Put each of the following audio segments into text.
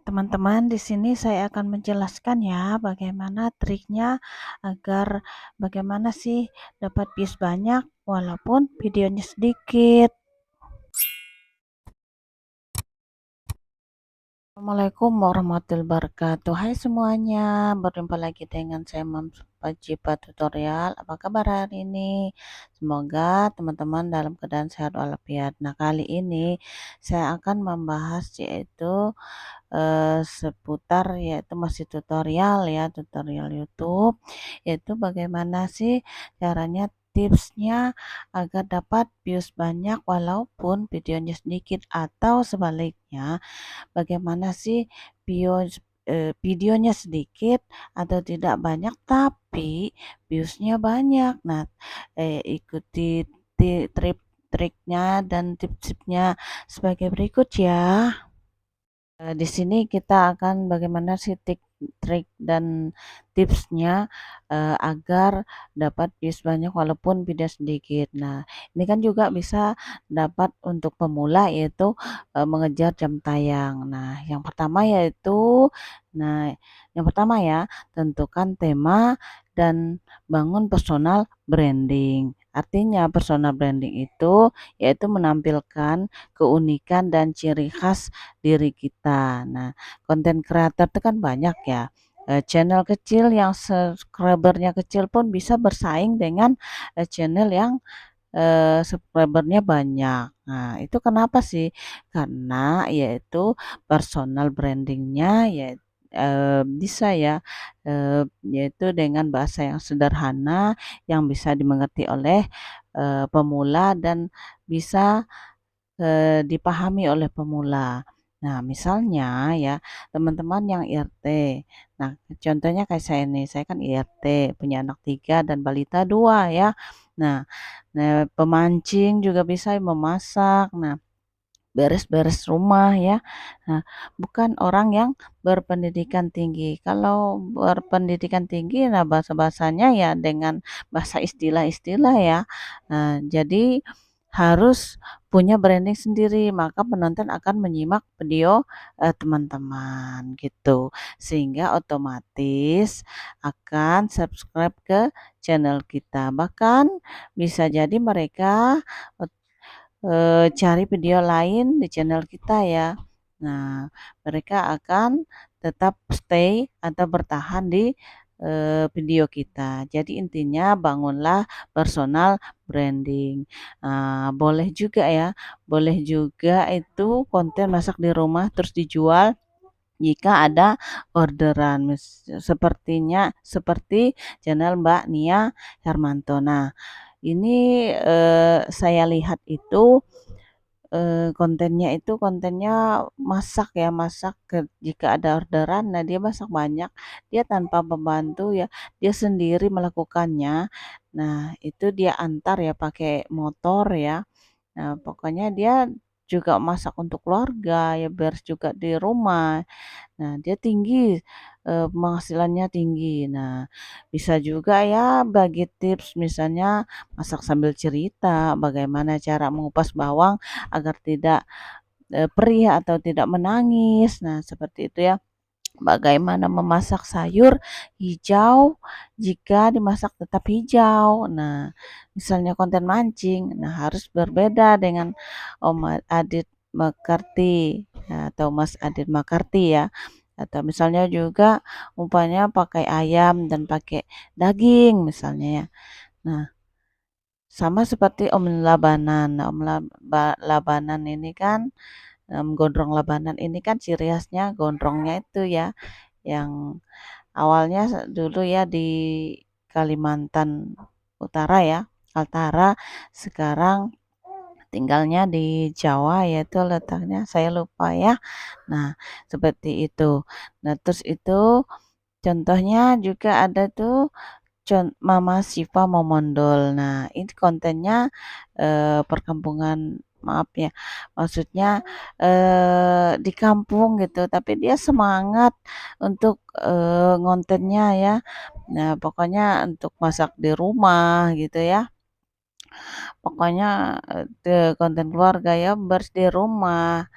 Teman-teman, di sini saya akan menjelaskan ya bagaimana triknya agar bagaimana sih dapat views banyak walaupun videonya sedikit. Assalamualaikum warahmatullahi wabarakatuh. Hai semuanya, berjumpa lagi dengan saya Mams Pajipa Tutorial. Apa kabar hari ini? Semoga teman-teman dalam keadaan sehat walafiat. Nah, kali ini saya akan membahas yaitu seputar yaitu masih tutorial ya, tutorial YouTube, yaitu bagaimana sih caranya tipsnya agar dapat views banyak walaupun videonya sedikit atau sebaliknya, bagaimana sih videonya sedikit atau tidak banyak tapi viewsnya banyak. Nah, ikuti triknya dan tips-tipsnya sebagai berikut ya. Di sini kita akan bagaimana sih trik dan tipsnya agar dapat views banyak walaupun video sedikit. Nah, ini kan juga bisa dapat untuk pemula yaitu mengejar jam tayang. Nah, yang pertama ya, tentukan tema dan bangun personal branding. Artinya personal branding itu yaitu menampilkan keunikan dan ciri khas diri kita. Nah, konten kreator itu kan banyak ya. Channel kecil yang subscribernya kecil pun bisa bersaing dengan channel yang subscribernya banyak. Nah, itu kenapa sih? Karena yaitu personal brandingnya ya bisa ya, yaitu dengan bahasa yang sederhana yang bisa dimengerti oleh pemula dan bisa dipahami oleh pemula. Nah, misalnya ya, teman-teman yang IRT. Nah, contohnya kayak saya nih, saya kan IRT, punya anak 3 dan balita 2 ya. Nah, pemancing juga bisa memasak. Nah, beres-beres rumah ya. Nah, bukan orang yang berpendidikan tinggi. Kalau berpendidikan tinggi, nah bahasa-bahasanya ya dengan bahasa istilah-istilah ya. Nah, jadi harus punya branding sendiri, maka penonton akan menyimak video teman-teman gitu. Sehingga otomatis akan subscribe ke channel kita. Bahkan bisa jadi mereka cari video lain di channel kita ya. Nah, mereka akan tetap stay atau bertahan di video kita. Jadi intinya bangunlah personal branding. Boleh juga ya, boleh juga itu konten masak di rumah terus dijual jika ada orderan. Sepertinya seperti channel Mbak Nia Hermanto. Nah, ini saya lihat itu kontennya masak ya, masak jika ada orderan, nah dia masak banyak, dia tanpa pembantu ya, dia sendiri melakukannya. Nah, itu dia antar ya pakai motor ya. Nah, pokoknya dia juga masak untuk keluarga ya, beres juga di rumah. Nah, dia tinggi, penghasilannya tinggi. Nah, bisa juga ya bagi tips misalnya masak sambil cerita, bagaimana cara mengupas bawang agar tidak, perih atau tidak menangis. Nah, seperti itu ya. Bagaimana memasak sayur hijau jika dimasak tetap hijau. Nah, misalnya konten mancing, nah harus berbeda dengan Om Adit McCarthy atau Mas Adit McCarthy ya. Atau misalnya juga umpamanya pakai ayam dan pakai daging misalnya ya. Nah, sama seperti Om Labanan. Nah, Labanan ini kan gondrong Labanan ini kan ciri khasnya gondrongnya itu ya yang awalnya dulu ya di Kalimantan Utara ya, Kaltara, sekarang tinggalnya di Jawa yaitu letaknya saya lupa ya. Nah, seperti itu. Nah, terus itu contohnya juga ada tuh Mama Siva Momondol. Nah, ini kontennya perkampungan, maaf ya, maksudnya di kampung gitu, tapi dia semangat untuk ngontennya ya. Nah, pokoknya untuk masak di rumah gitu ya. Pokoknya konten keluarga ya, bersih di rumah.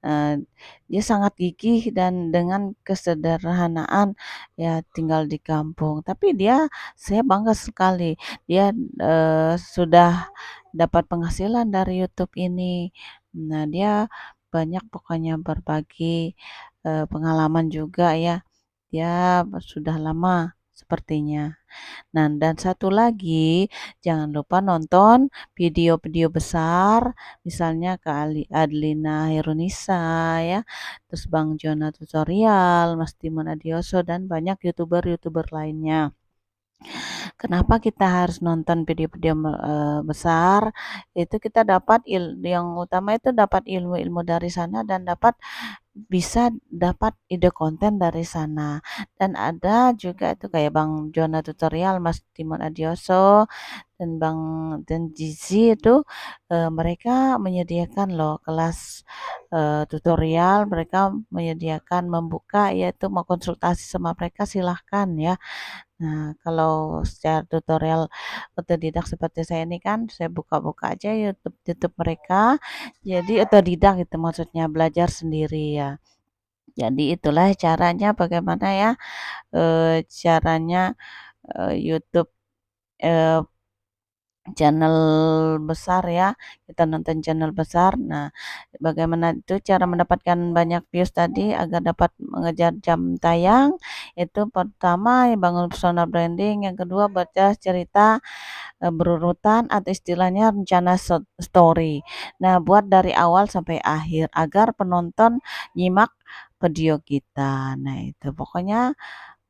eee, dia sangat gigih dan dengan kesederhanaan, ya tinggal di kampung. Tapi saya bangga sekali, sudah dapat penghasilan dari YouTube ini. Nah, dia banyak pokoknya berbagi, pengalaman juga ya. Dia sudah lama sepertinya. Nah, dan satu lagi, jangan lupa nonton video-video besar, misalnya Adlina Herunisa ya, terus Bang Jona Tutorial, Mas Timon Adioso, dan banyak YouTuber-YouTuber lainnya. Kenapa kita harus nonton video-video besar? Itu kita yang utama itu dapat ilmu-ilmu dari sana dan dapat ide konten dari sana. Dan ada juga itu kayak Bang Jona Tutorial, Mas Timon Adioso, dan Jizi itu, mereka menyediakan loh kelas, tutorial, mereka membuka, yaitu mau konsultasi sama mereka silahkan ya. Nah, kalau secara tutorial otodidak seperti saya ini kan, saya buka-buka aja YouTube YouTube mereka, jadi otodidak itu maksudnya, belajar sendiri ya. Jadi itulah caranya bagaimana ya, caranya, YouTube, eee channel besar ya, kita nonton channel besar. Nah, bagaimana itu cara mendapatkan banyak views tadi agar dapat mengejar jam tayang, itu pertama ya bangun personal branding, yang kedua baca cerita, berurutan atau istilahnya rencana story. Nah, buat dari awal sampai akhir agar penonton nyimak video kita. Nah, itu pokoknya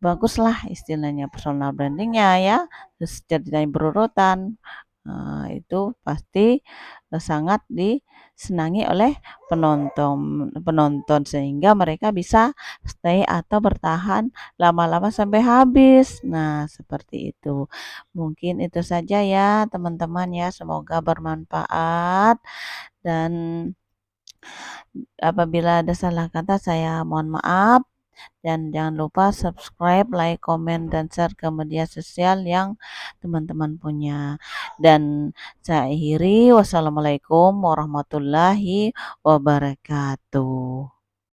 baguslah istilahnya personal branding-nya ya, terus ceritanya berurutan. Itu pasti, sangat disenangi oleh penonton penonton sehingga mereka bisa stay atau bertahan lama-lama sampai habis. Nah, seperti itu. Mungkin itu saja ya teman-teman ya, semoga bermanfaat dan apabila ada salah kata saya mohon maaf. Dan jangan lupa subscribe, like, komen, dan share ke media sosial yang teman-teman punya. Dan saya akhiri, wassalamualaikum warahmatullahi wabarakatuh.